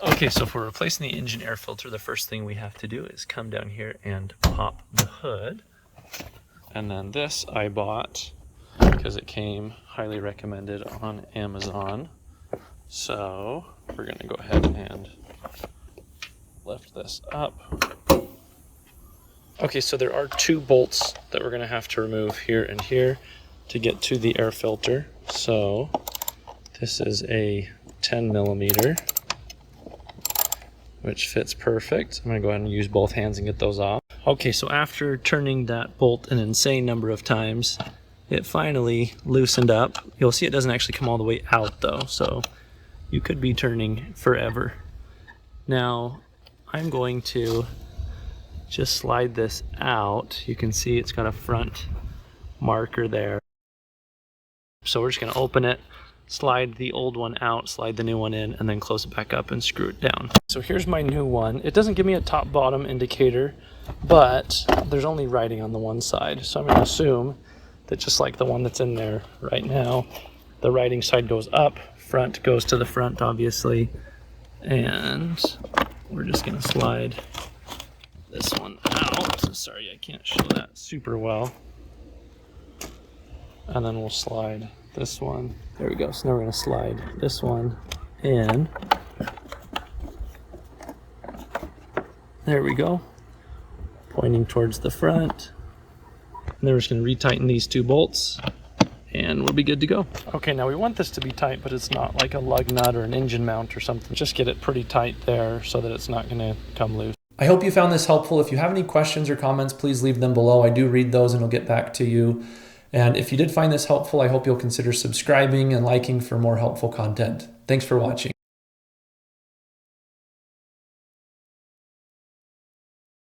Okay, so if we're replacing the engine air filter, the first thing we have to do is come down here and pop the hood. And then this I bought because it came highly recommended on Amazon. So we're gonna go ahead and lift this up. Okay, so there are 2 bolts that we're gonna have to remove here and here to get to the air filter. So this is a 10 millimeter, which fits perfect. I'm gonna go ahead and use both hands and get those off. Okay, so after turning that bolt an insane number of times, it finally loosened up. You'll see it doesn't actually come all the way out though, so you could be turning forever. Now, I'm going to just slide this out. You can see it's got a front marker there. So we're just gonna open it, slide the old one out, slide the new one in, and then close it back up and screw it down. So here's my new one. It doesn't give me a top-bottom indicator, but there's only writing on the one side. So I'm gonna assume that just like the one that's in there right now, the writing side goes up, front goes to the front, obviously, and we're just gonna slide this one out. Sorry, I can't show that super well. And then we'll slide this one. There we go. So now we're gonna slide this one in. There we go. Pointing towards the front. And then we're just gonna retighten these 2 bolts and we'll be good to go. Okay, now we want this to be tight, but it's not like a lug nut or an engine mount or something. Just get it pretty tight there so that it's not gonna come loose. I hope you found this helpful. If you have any questions or comments, please leave them below. I do read those and I'll get back to you. And if you did find this helpful, I hope you'll consider subscribing and liking for more helpful content. Thanks for watching.